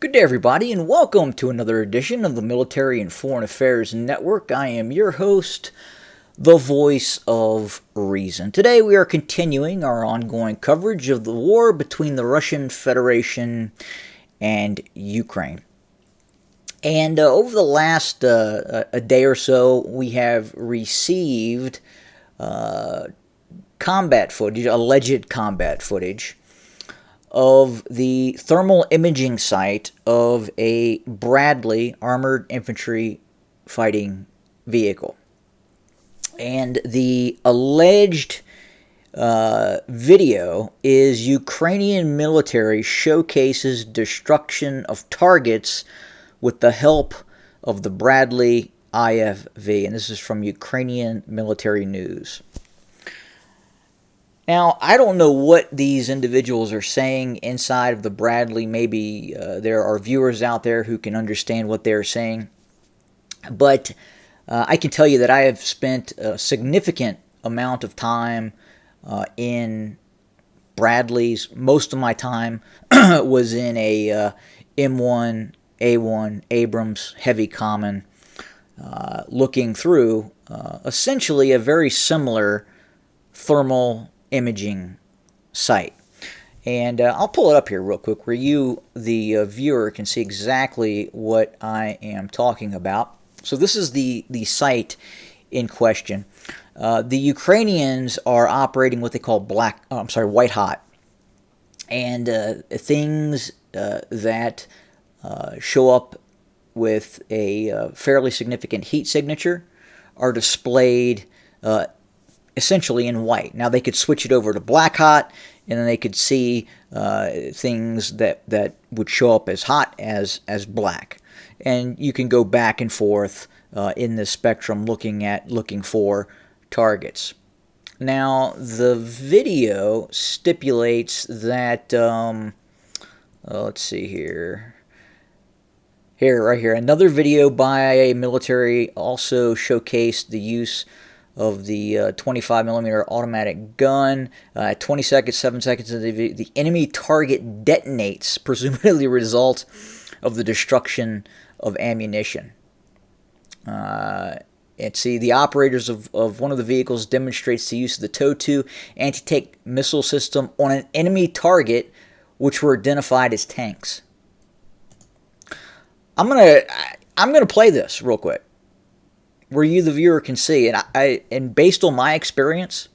Good day, everybody, and welcome to another edition of the Military and Foreign Affairs Network. I am your host, the voice of reason. Today, we are continuing our ongoing coverage of the war between the Russian Federation and Ukraine. And over the last a day or so, we have received combat footage, alleged combat footage, of the thermal imaging site of a Bradley armored infantry fighting vehicle. And the alleged video is Ukrainian military showcases destruction of targets with the help of the Bradley IFV. And this is from Ukrainian military news. Now, I don't know what these individuals are saying inside of the Bradley. Maybe there are viewers out there who can understand what they're saying. But I can tell you that I have spent a significant amount of time in Bradleys. Most of my time was in a M1A1 Abrams Heavy Common, looking through essentially a very similar thermal imaging site. And I'll pull it up here real quick where you, the viewer, can see exactly what I am talking about. So this is the site in question. The Ukrainians are operating what they call white hot. And things that show up with a fairly significant heat signature are displayed essentially in white. Now they could switch it over to black hot, and then they could see things that would show up as hot as black. And you can go back and forth in this spectrum looking for targets. Now the video stipulates that let's see here. Right here, another video by a military also showcased the use of the 25mm automatic gun. 20 seconds, 7 seconds of the enemy target detonates, presumably a result of the destruction of ammunition. And see, the operators of one of the vehicles demonstrates the use of the TOW-2 anti-tank missile system on an enemy target, which were identified as tanks. I'm gonna play this real quick, where you, the viewer, can see. And based on my experience,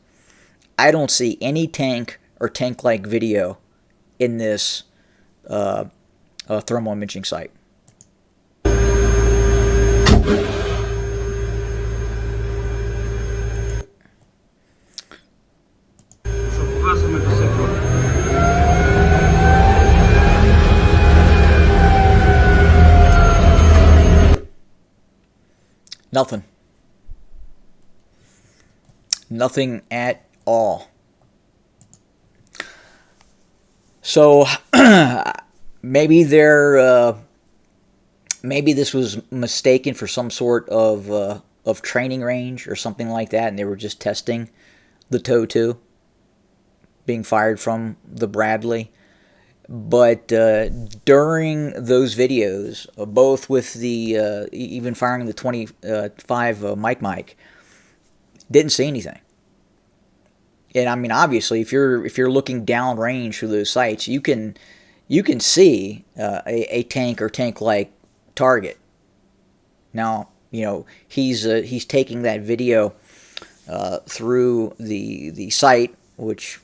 I don't see any tank or tank-like video in this thermal imaging site. Nothing at all. So maybe maybe this was mistaken for some sort of training range or something like that, and they were just testing the TOW-2 being fired from the Bradley. But during those videos, both with the even firing the 25 Mike, didn't see anything. And I mean, obviously, if you're looking downrange through those sites, you can see a tank or tank-like target. Now, you know, he's taking that video through the site, which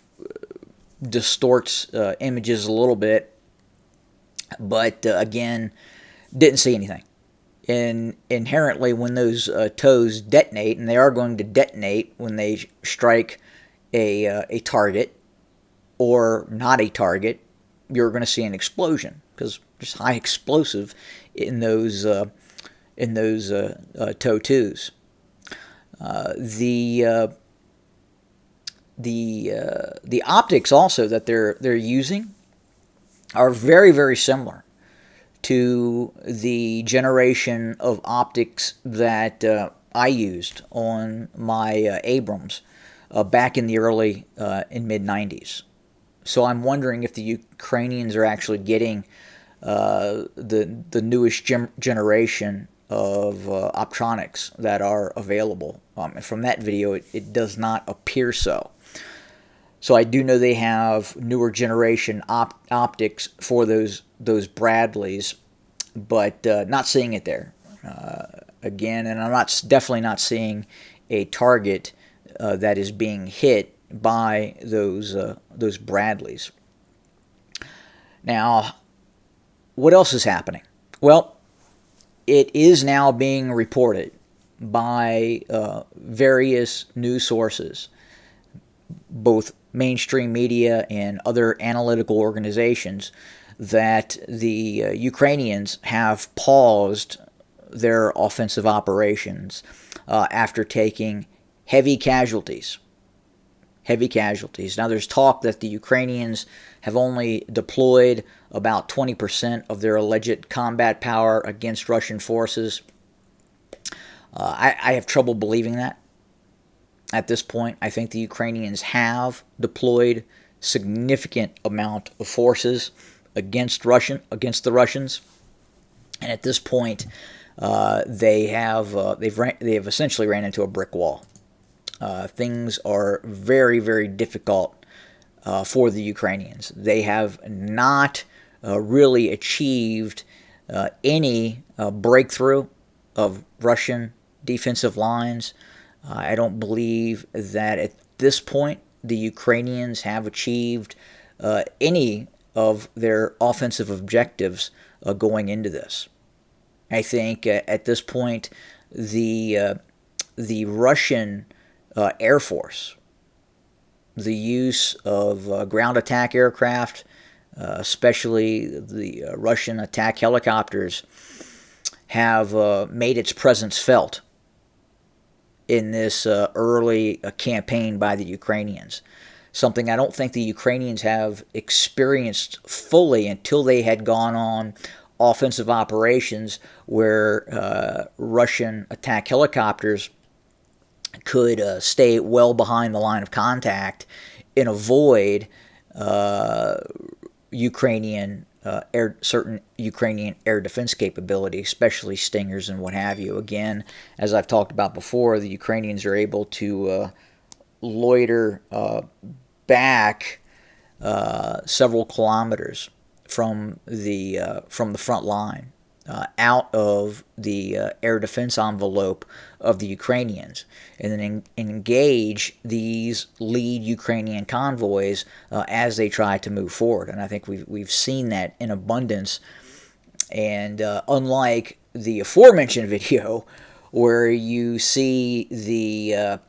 distorts images a little bit, but again, didn't see anything. And inherently, when those TOWs detonate, and they are going to detonate when they strike a target or not a target, you're going to see an explosion because there's high explosive in those TOW-2s. The optics also that they're using are very, very similar to the generation of optics that I used on my Abrams back in the early and mid-90s. So I'm wondering if the Ukrainians are actually getting the newest generation of optronics that are available. And from that video, it does not appear so. So I do know they have newer generation optics for those Bradleys, but not seeing it there again. And I'm definitely not seeing a target that is being hit by those Bradleys. Now, what else is happening? Well, it is now being reported by various news sources, both mainstream media and other analytical organizations, that the Ukrainians have paused their offensive operations after taking heavy casualties. Now, there's talk that the Ukrainians have only deployed about 20% of their alleged combat power against Russian forces. I have trouble believing that at this point. I think the Ukrainians have deployed significant amount of forces against the Russians, and at this point, they have essentially ran into a brick wall. Things are very, very difficult for the Ukrainians. They have not really achieved any breakthrough of Russian defensive lines. I don't believe that at this point the Ukrainians have achieved any of their offensive objectives going into this. I think at this point the Russian Air Force, the use of ground attack aircraft, especially the Russian attack helicopters, have made its presence felt in this early campaign by the Ukrainians. Something I don't think the Ukrainians have experienced fully until they had gone on offensive operations where Russian attack helicopters could stay well behind the line of contact and avoid certain Ukrainian air defense capability, especially Stingers and what have you. Again, as I've talked about before, the Ukrainians are able to loiter back several kilometers from the front line, out of the air defense envelope of the Ukrainians, and then engage these lead Ukrainian convoys as they try to move forward. And I think we've seen that in abundance. And unlike the aforementioned video, where you see the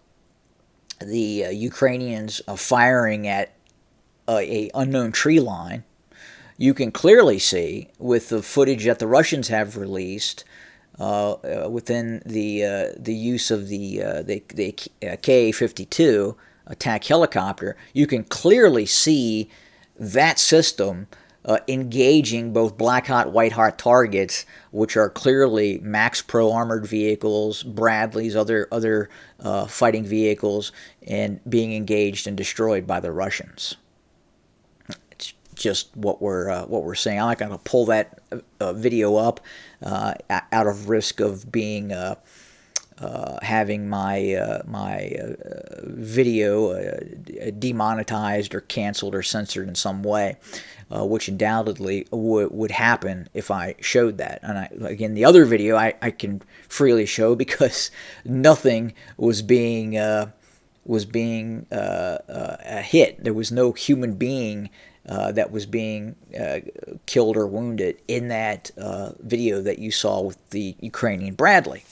Ukrainians firing at a unknown tree line, you can clearly see with the footage that the Russians have released within the use of the Ka-52 attack helicopter, you can clearly see that system engaging both black hot, white hot targets, which are clearly Max Pro armored vehicles, Bradleys, other fighting vehicles, and being engaged and destroyed by the Russians. Just what we're saying. I'm not going to pull that video up out of risk of being having my video demonetized or canceled or censored in some way, which undoubtedly would happen if I showed that. And again, the other video I can freely show because nothing was being hit. There was no human being that was being killed or wounded in that video that you saw with the Ukrainian Bradley.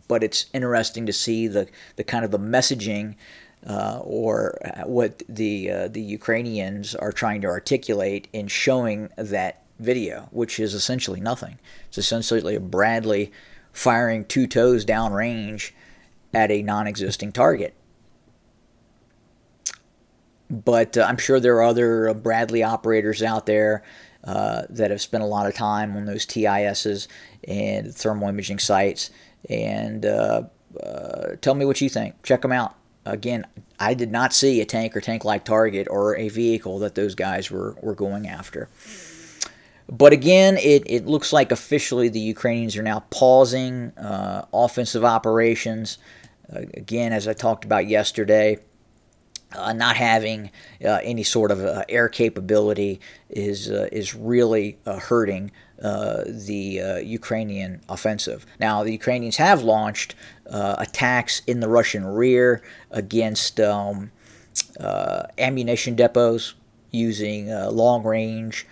But it's interesting to see the kind of the messaging or what the Ukrainians are trying to articulate in showing that video, which is essentially nothing. It's essentially a Bradley firing two toes downrange at a non-existing target. But I'm sure there are other Bradley operators out there that have spent a lot of time on those TISs and thermal imaging sites. And tell me what you think. Check them out. Again, I did not see a tank or tank-like target or a vehicle that those guys were going after. But again, it looks like officially the Ukrainians are now pausing offensive operations. Again, as I talked about yesterday, not having any sort of air capability is really hurting the Ukrainian offensive. Now, the Ukrainians have launched attacks in the Russian rear against ammunition depots using long-range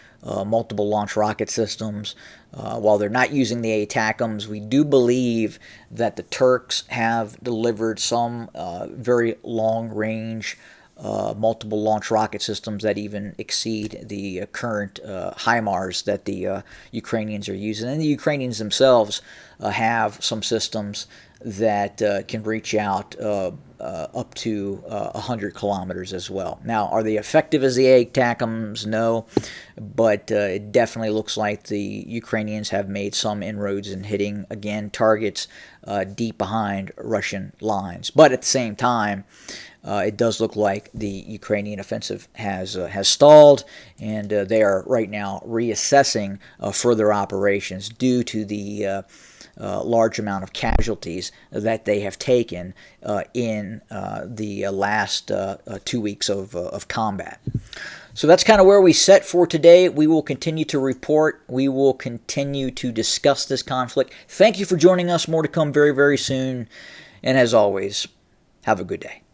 multiple launch rocket systems. While they're not using the ATACMS, we do believe that the Turks have delivered some very long-range multiple launch rocket systems that even exceed the current HIMARS that the Ukrainians are using. And the Ukrainians themselves have some systems that can reach out up to 100 kilometers as well. Now, are they effective as the ATACMS? No, but it definitely looks like the Ukrainians have made some inroads in hitting, again, targets deep behind Russian lines. But at the same time, it does look like the Ukrainian offensive has stalled, and they are right now reassessing further operations due to the large amount of casualties that they have taken in the last 2 weeks of combat. So that's kind of where we set for today. We will continue to report. We will continue to discuss this conflict. Thank you for joining us. More to come very, very soon. And as always, have a good day.